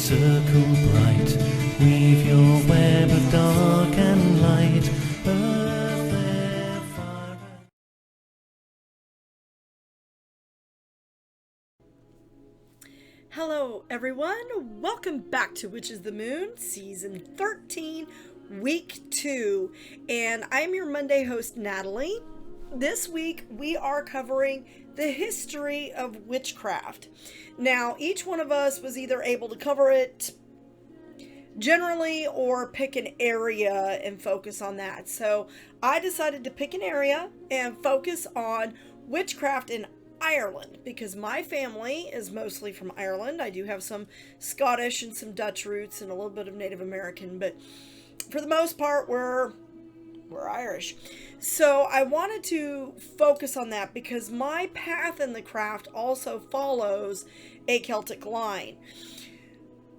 circle bright, weave your web of dark and light, earth, air, fire. Hello everyone, welcome back to Witches the Moon, Season 13, Week 2, and I'm your Monday host, Natalie. This week we are covering the history of witchcraft. Now, each one of us was either able to cover it generally or pick an area and focus on that. So I decided to pick an area and focus on witchcraft in Ireland because my family is mostly from Ireland. I do have some Scottish and some Dutch roots and a little bit of Native American, but for the most part we're Irish. So I wanted to focus on that because my path in the craft also follows a Celtic line.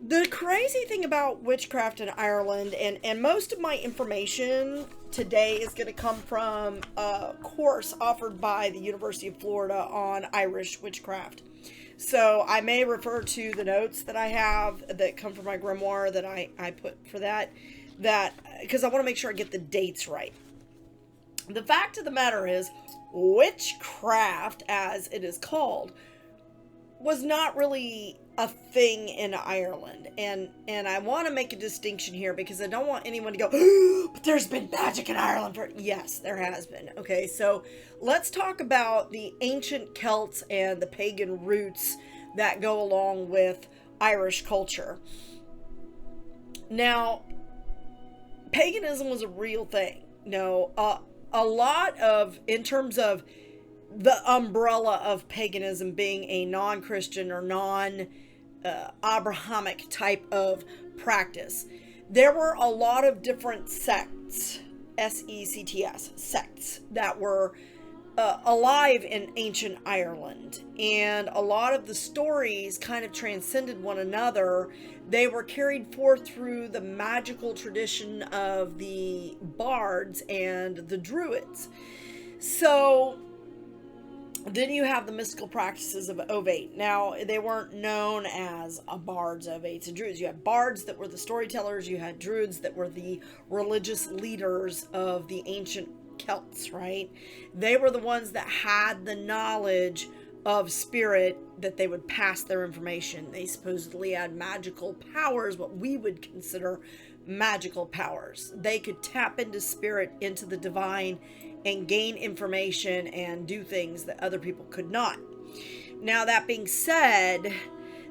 The crazy thing about witchcraft in Ireland, and most of my information today is going to come from a course offered by the University of Florida on Irish witchcraft. So I may refer to the notes that I have that come from my grimoire that I put for that because I want to make sure I get the dates right. The fact of the matter is, witchcraft, as it is called, was not really a thing in Ireland. And I want to make a distinction here because I don't want anyone to go, oh, but there's been magic in Ireland. Yes, there has been. Okay, so let's talk about the ancient Celts and the pagan roots that go along with Irish culture. Now, paganism was a real thing. A lot of, in terms of the umbrella of paganism being a non-Christian or non-Abrahamic type of practice, there were a lot of different sects, S-E-C-T-S, sects, that were alive in ancient Ireland. And a lot of the stories kind of transcended one another. They were carried forth through the magical tradition of the bards and the druids. So then you have the mystical practices of Ovate. Now, they weren't known as bards, Ovates, and druids. You had bards that were the storytellers. You had druids that were the religious leaders of the ancient Celts, right? They were the ones that had the knowledge of spirit that they would pass their information. They supposedly had magical powers, what we would consider magical powers. They could tap into spirit, into the divine, and gain information and do things that other people could not. Now, that being said,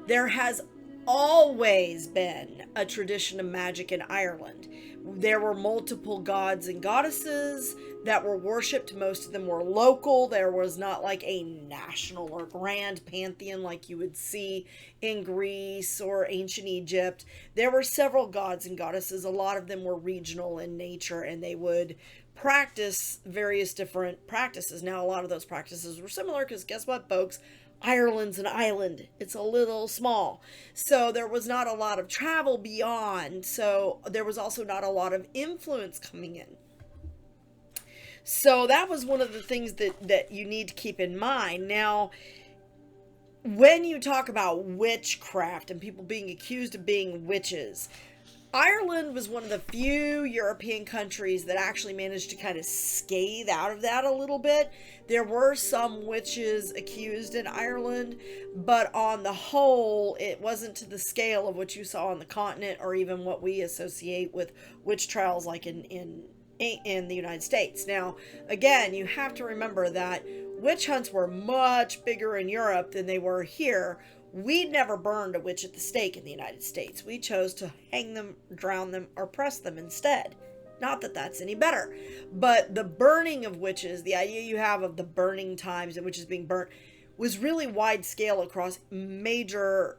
there has always been a tradition of magic in Ireland. There were multiple gods and goddesses that were worshipped. Most of them were local. There was not like a national or grand pantheon like you would see in Greece or ancient Egypt. There were several gods and goddesses. A lot of them were regional in nature, and they would practice various different practices. Now, a lot of those practices were similar because guess what, folks? Ireland's an island. It's a little small. So there was not a lot of travel beyond. So there was also not a lot of influence coming in. So that was one of the things that you need to keep in mind. Now, when you talk about witchcraft and people being accused of being witches, Ireland was one of the few European countries that actually managed to kind of scathe out of that a little bit. There were some witches accused in Ireland, but on the whole, it wasn't to the scale of what you saw on the continent or even what we associate with witch trials like in the United States. Now, again, you have to remember that witch hunts were much bigger in Europe than they were here. We'd never burned a witch at the stake in the United States. We chose to hang them, drown them, or press them instead. Not that that's any better. But the burning of witches, the idea you have of the burning times and witches being burnt, was really wide scale across major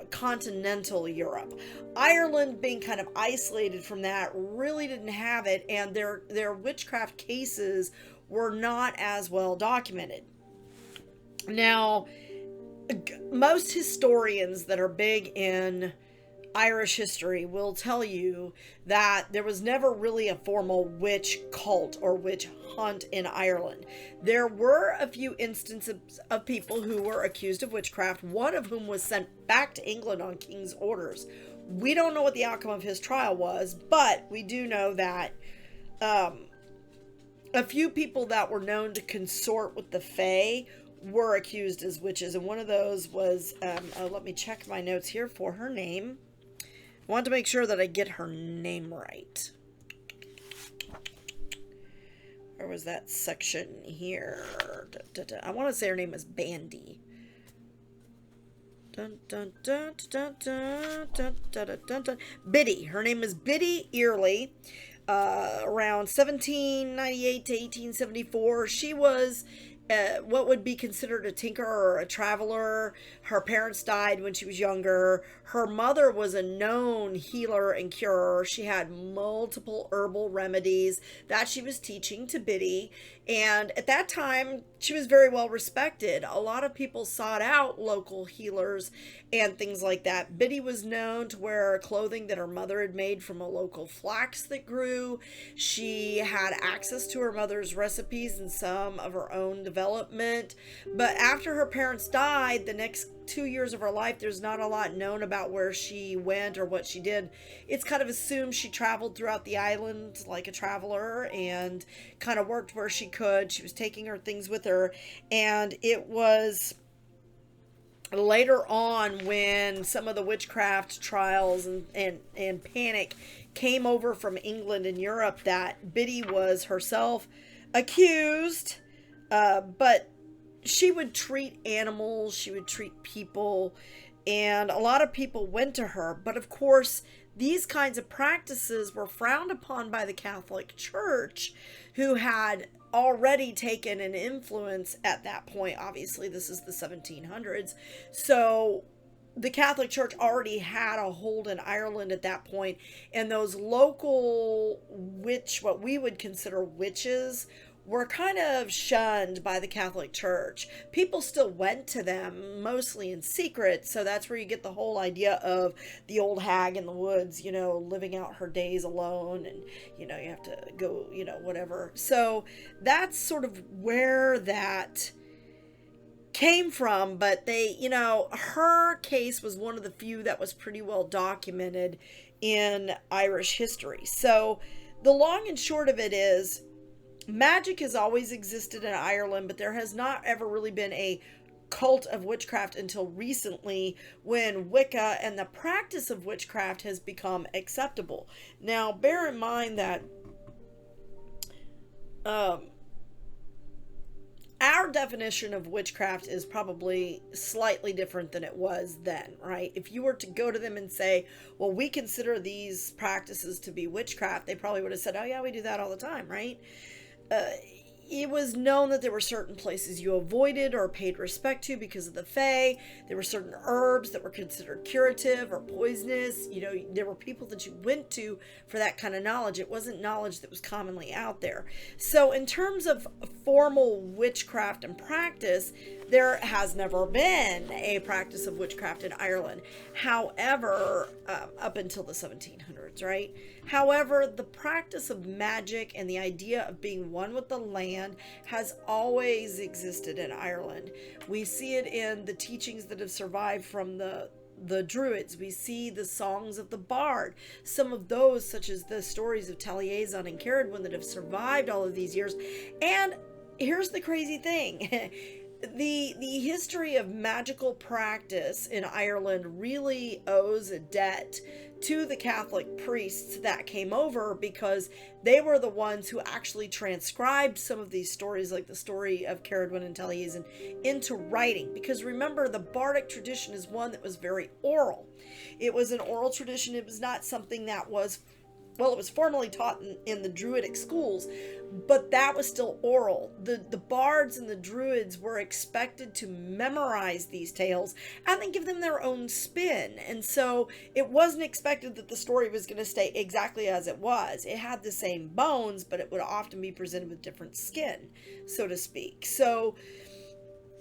continental Europe. Ireland, being kind of isolated from that, really didn't have it, and their witchcraft cases were not as well documented. Now, most historians that are big in Irish history will tell you that there was never really a formal witch cult or witch hunt in Ireland. There were a few instances of people who were accused of witchcraft, one of whom was sent back to England on king's orders. We don't know what the outcome of his trial was, but we do know that a few people that were known to consort with the Fae were accused as witches, and one of those was, let me check my notes here for her name. I want to make sure that I get her name right. Where was that section here? I want to say her name is Bandy. Biddy. Her name is Biddy Early. Around 1798 to 1874. She was what would be considered a tinker or a traveler. Her parents died when she was younger. Her mother was a known healer and curer. She had multiple herbal remedies that she was teaching to Biddy. And at that time, she was very well respected. A lot of people sought out local healers and things like that. Biddy was known to wear clothing that her mother had made from a local flax that grew. She had access to her mother's recipes and some of her own development. But after her parents died, the next 2 years of her life, there's not a lot known about where she went or what she did. It's kind of assumed she traveled throughout the island like a traveler and kind of worked where she could. She was taking her things with her, and it was later on when some of the witchcraft trials and panic came over from England and Europe that Biddy was herself accused, but she would treat animals, she would treat people, and a lot of people went to her. But of course, these kinds of practices were frowned upon by the Catholic Church, who had already taken an influence at that point. Obviously, this is the 1700s. So the Catholic Church already had a hold in Ireland at that point, and those local what we would consider witches, were kind of shunned by the Catholic Church. People still went to them, mostly in secret, so that's where you get the whole idea of the old hag in the woods, living out her days alone, and, you have to go, whatever. So that's sort of where that came from, but her case was one of the few that was pretty well documented in Irish history. So the long and short of it is, magic has always existed in Ireland, but there has not ever really been a cult of witchcraft until recently, when Wicca and the practice of witchcraft has become acceptable. Now, bear in mind that our definition of witchcraft is probably slightly different than it was then, right? If you were to go to them and say, well, we consider these practices to be witchcraft, they probably would have said, oh yeah, we do that all the time, right? It was known that there were certain places you avoided or paid respect to because of the Fae. There were certain herbs that were considered curative or poisonous. There were people that you went to for that kind of knowledge. It wasn't knowledge that was commonly out there. So in terms of formal witchcraft and practice, there has never been a practice of witchcraft in Ireland. However, up until the 1700s, right? However, the practice of magic and the idea of being one with the land has always existed in Ireland. We see it in the teachings that have survived from the Druids. We see the songs of the Bard. Some of those, such as the stories of Taliesin and Caradwin, that have survived all of these years. And here's the crazy thing. The history of magical practice in Ireland really owes a debt to the Catholic priests that came over, because they were the ones who actually transcribed some of these stories, like the story of Caradwin and Taliesin, into writing. Because remember, the bardic tradition is one that was very oral. It was an oral tradition. It was not something that was, well, it was formally taught in the Druidic schools, but that was still oral. The bards and the Druids were expected to memorize these tales and then give them their own spin. And so it wasn't expected that the story was going to stay exactly as it was. It had the same bones, but it would often be presented with different skin, so to speak. So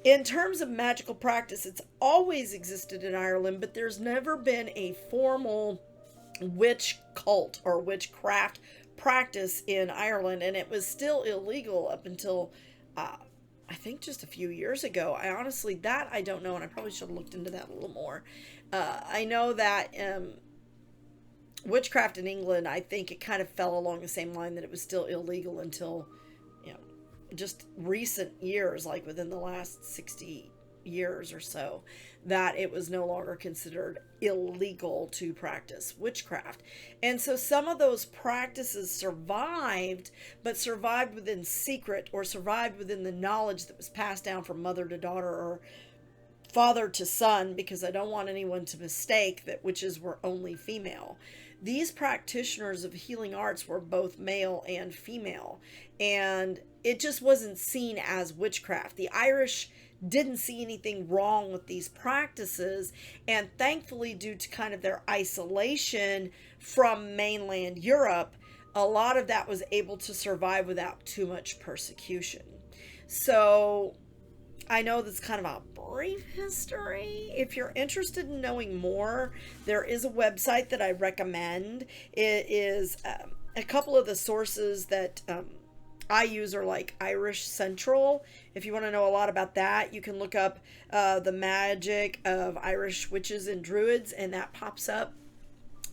In terms of magical practice, it's always existed in Ireland, but there's never been a formal witch cult or witchcraft practice in Ireland, and it was still illegal up until I think just a few years ago. I honestly, that I don't know, and I probably should have looked into that a little more. I know that witchcraft in England, I think it kind of fell along the same line, that it was still illegal until, you know, just recent years, like within the last 60 years or so, that it was no longer considered illegal to practice witchcraft. And so some of those practices survived, but survived within secret, or survived within the knowledge that was passed down from mother to daughter or father to son, because I don't want anyone to mistake that witches were only female. These practitioners of healing arts were both male and female, and it just wasn't seen as witchcraft. The Irish didn't see anything wrong with these practices, and thankfully, due to kind of their isolation from mainland Europe, a lot of that was able to survive without too much persecution. So I know that's kind of a brief history. If you're interested in knowing more, there is a website that I recommend. It is a couple of the sources that I use are like Irish Central. If you want to know a lot about that, you can look up the magic of Irish witches and druids, and that pops up.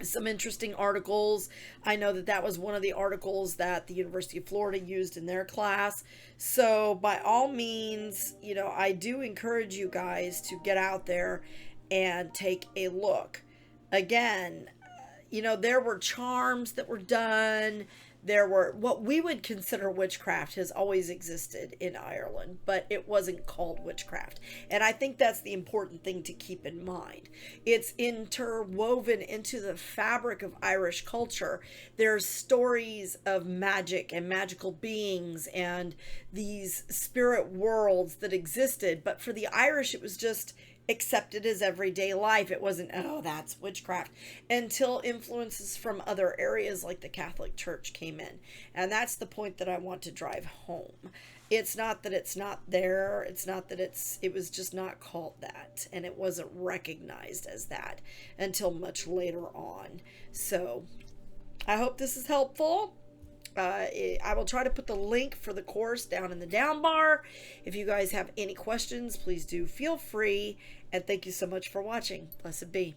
Some interesting articles. I know that that was one of the articles that the University of Florida used in their class. So by all means, you know, I do encourage you guys to get out there and take a look. Again, you know, there were charms that were done. There were, what we would consider witchcraft has always existed in Ireland, but it wasn't called witchcraft. And I think that's the important thing to keep in mind. It's interwoven into the fabric of Irish culture. There's stories of magic and magical beings and these spirit worlds that existed. But for the Irish, it was just accepted as everyday life. It wasn't, oh, that's witchcraft, until influences from other areas like the Catholic Church came in. And that's the point that I want to drive home. It's not that it's not there. It's not that it was just not called that, and it wasn't recognized as that until much later on. So I hope this is helpful. I will try to put the link for the course down in the down bar. If you guys have any questions, please do feel free. And thank you so much for watching. Blessed be.